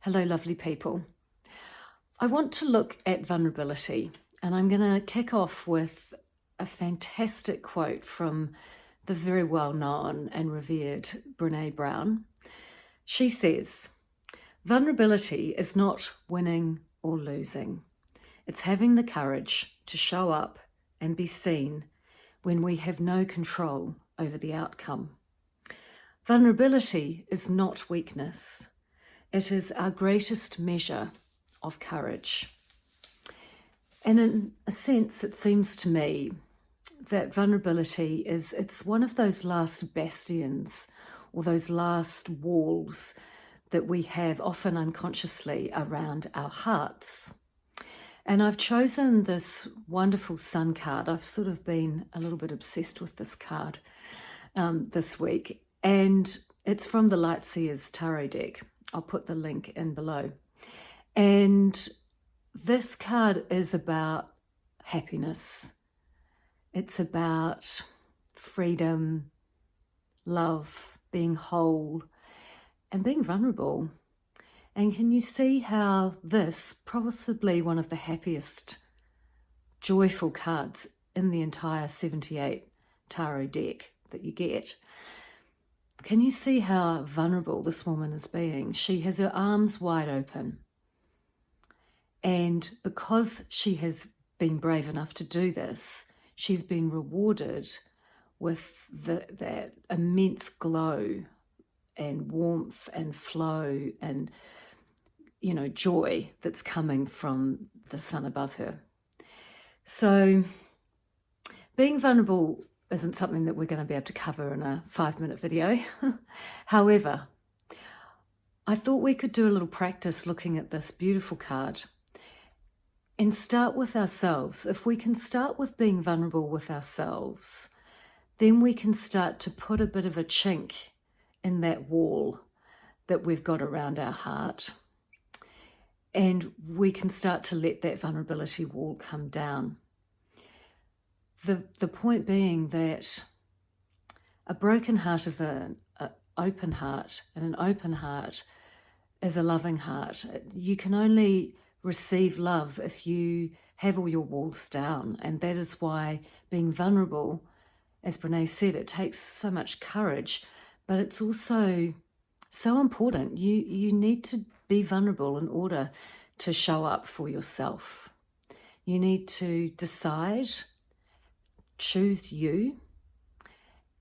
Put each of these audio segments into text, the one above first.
Hello, lovely people. I want to look at vulnerability, and I'm going to kick off with a fantastic quote from the very well-known and revered Brené Brown. She says, "Vulnerability is not winning or losing. It's having the courage to show up and be seen when we have no control over the outcome. Vulnerability is not weakness. It is our greatest measure of courage." And in a sense, it seems to me that vulnerability it's one of those last bastions or those last walls that we have often unconsciously around our hearts. And I've chosen this wonderful sun card. I've sort of been a little bit obsessed with this card this week. And it's from the Lightseers Tarot deck. I'll put the link in below. And this card is about happiness. It's about freedom, love, being whole, and being vulnerable. And can you see how this, possibly one of the happiest, joyful cards in the entire 78 tarot deck that you get, can you see how vulnerable this woman is being? She has her arms wide open. And because she has been brave enough to do this, she's been rewarded with that immense glow and warmth and flow and, joy that's coming from the sun above her. So being vulnerable isn't something that we're going to be able to cover in a 5-minute video. However, I thought we could do a little practice looking at this beautiful card and start with ourselves. If we can start with being vulnerable with ourselves, then we can start to put a bit of a chink in that wall that we've got around our heart. And we can start to let that vulnerability wall come down. The point being that a broken heart is an open heart, and an open heart is a loving heart. You can only receive love if you have all your walls down, and that is why being vulnerable, as Brené said, it takes so much courage, but it's also so important. You need to be vulnerable in order to show up for yourself. You need to decide, choose you,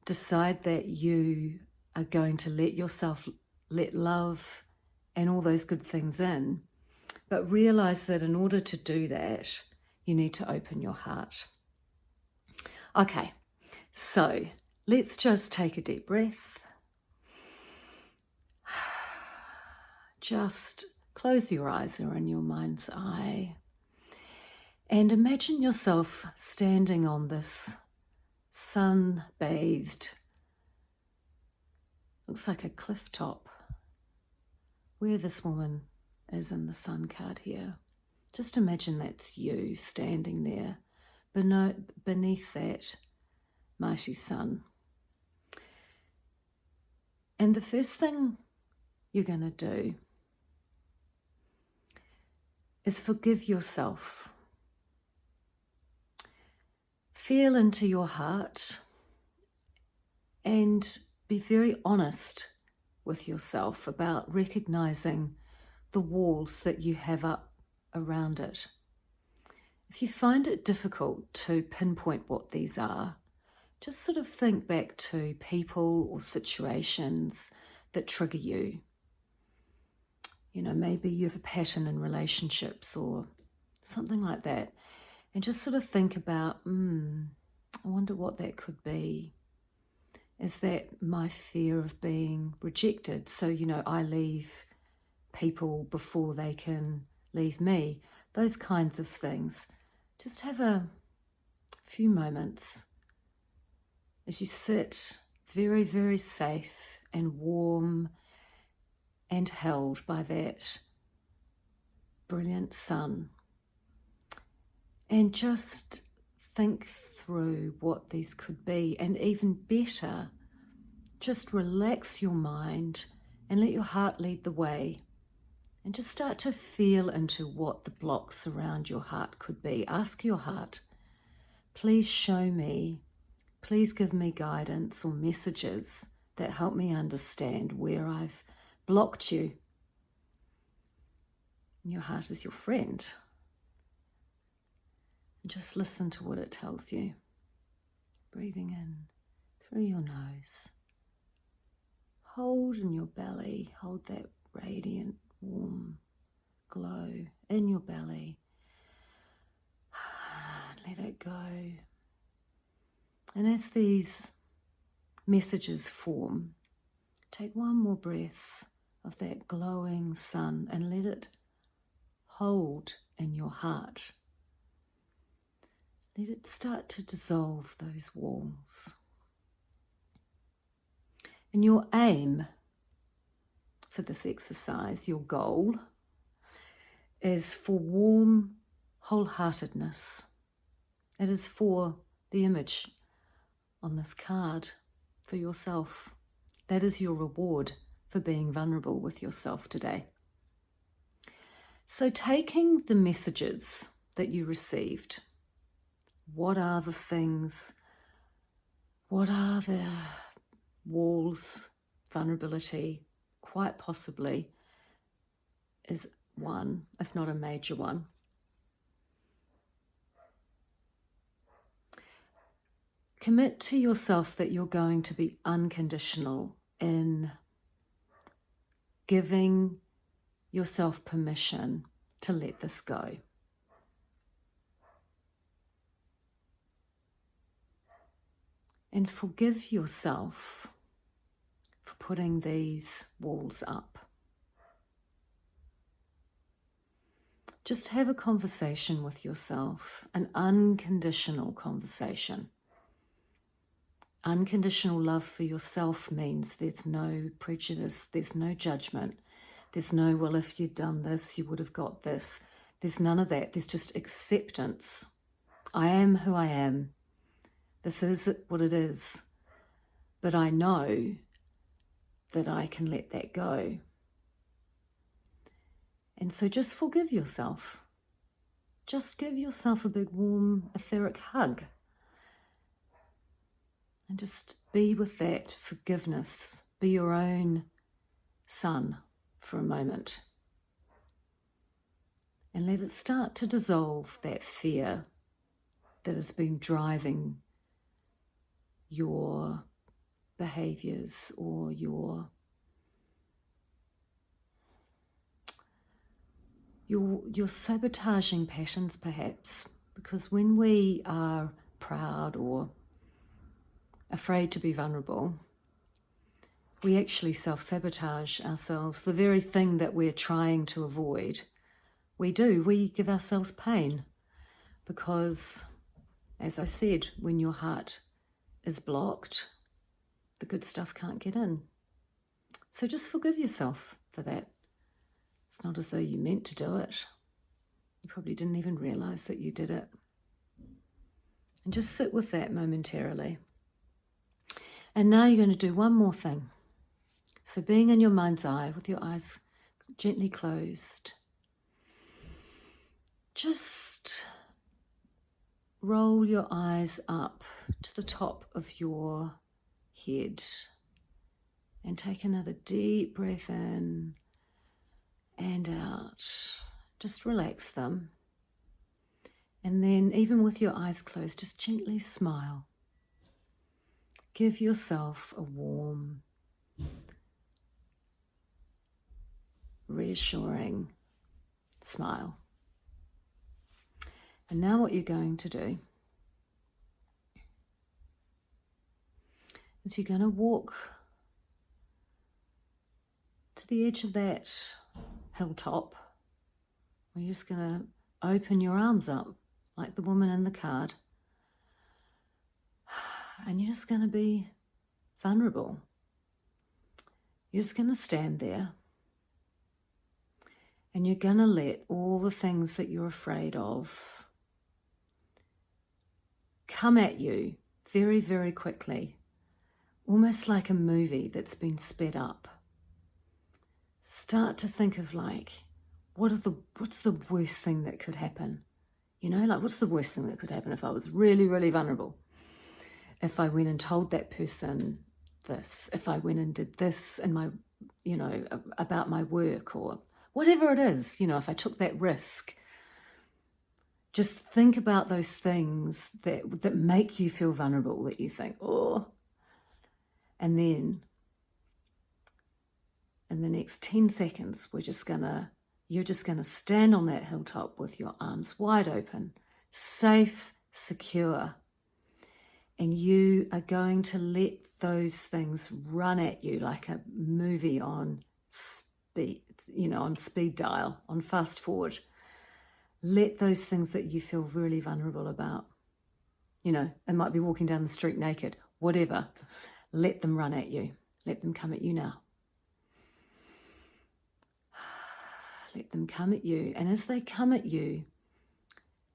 decide that you are going to let yourself let love and all those good things in, but realize that in order to do that, you need to open your heart. Okay, so let's just take a deep breath. Just close your eyes or in your mind's eye and imagine yourself standing on this sun-bathed, looks like a cliff top, where this woman is in the sun card here. Just imagine that's you standing there beneath that mighty sun. And the first thing you're going to do is forgive yourself. Feel into your heart and be very honest with yourself about recognizing the walls that you have up around it. If you find it difficult to pinpoint what these are, just sort of think back to people or situations that trigger you. Maybe you have a pattern in relationships or something like that. And just sort of think about, I wonder what that could be. Is that my fear of being rejected? So, I leave people before they can leave me. Those kinds of things. Just have a few moments as you sit very, very safe and warm and held by that brilliant sun. And just think through what these could be, and even better, just relax your mind and let your heart lead the way And just start to feel into what the blocks around your heart could be. Ask your heart, please show me, please give me guidance or messages that help me understand where I've blocked you. And your heart is your friend. And just listen to what it tells you. Breathing in through your nose. Hold in your belly, hold that radiant, warm glow in your belly. Let it go. And as these messages form, take one more breath of that glowing sun and let it hold in your heart. Let it start to dissolve those walls. And your aim for this exercise, your goal, is for warm wholeheartedness. It is for the image on this card, for yourself. That is your reward for being vulnerable with yourself today. So taking the messages that you received, what are the things, what are the walls, vulnerability, quite possibly is one, if not a major one. Commit to yourself that you're going to be unconditional in giving yourself permission to let this go. And forgive yourself for putting these walls up. Just have a conversation with yourself, an unconditional conversation. Unconditional love for yourself means there's no prejudice, there's no judgment, there's no, well, if you'd done this, you would have got this. There's none of that. There's just acceptance. I am who I am. This is what it is. But I know that I can let that go. And so just forgive yourself. Just give yourself a big, warm, etheric hug. And just be with that forgiveness. Be your own sun for a moment. And let it start to dissolve that fear that has been driving your behaviors or your sabotaging patterns, perhaps. Because when we are proud or afraid to be vulnerable, we actually self-sabotage ourselves. The very thing that we're trying to avoid, we give ourselves pain. Because, as I said, when your heart is blocked, the good stuff can't get in. So just forgive yourself for that. It's not as though you meant to do it. You probably didn't even realize that you did it. And just sit with that momentarily. And now you're going to do one more thing. So being in your mind's eye with your eyes gently closed, just roll your eyes up to the top of your head and take another deep breath in and out. Just relax them. And then even with your eyes closed, just gently smile. Give yourself a warm, reassuring smile. And now what you're going to do is you're going to walk to the edge of that hilltop. You're just going to open your arms up like the woman in the card. And you're just going to be vulnerable. You're just going to stand there. And you're going to let all the things that you're afraid of come at you very, very quickly. Almost like a movie that's been sped up. Start to think of like what's the worst thing that could happen? You know, like, what's the worst thing that could happen if I was really, really vulnerable? If I went and told that person this, if I went and did this in my, you know, about my work, or whatever it is, you know, if I took that risk. Just think about those things that make you feel vulnerable, that you think, oh. And then in the next 10 seconds, you're just gonna stand on that hilltop with your arms wide open, safe, secure. And you are going to let those things run at you like a movie on speed, you know, on speed dial, on fast forward. Let those things that you feel really vulnerable about, you know, it might be walking down the street naked, whatever, let them run at you. Let them come at you now. Let them come at you. And as they come at you,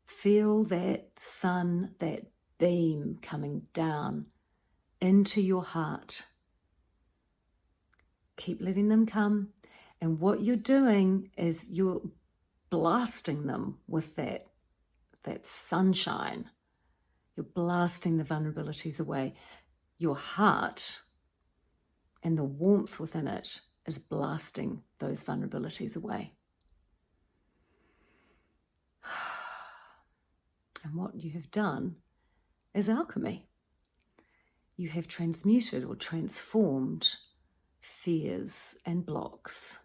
feel that sun, that beam coming down into your heart. Keep letting them come. And what you're doing is you're blasting them with that sunshine. You're blasting the vulnerabilities away. Your heart and the warmth within it is blasting those vulnerabilities away. And what you have done is alchemy. You have transmuted or transformed fears and blocks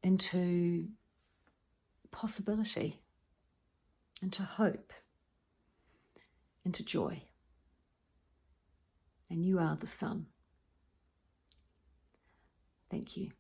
into possibility, into hope, into joy. And you are the sun. Thank you.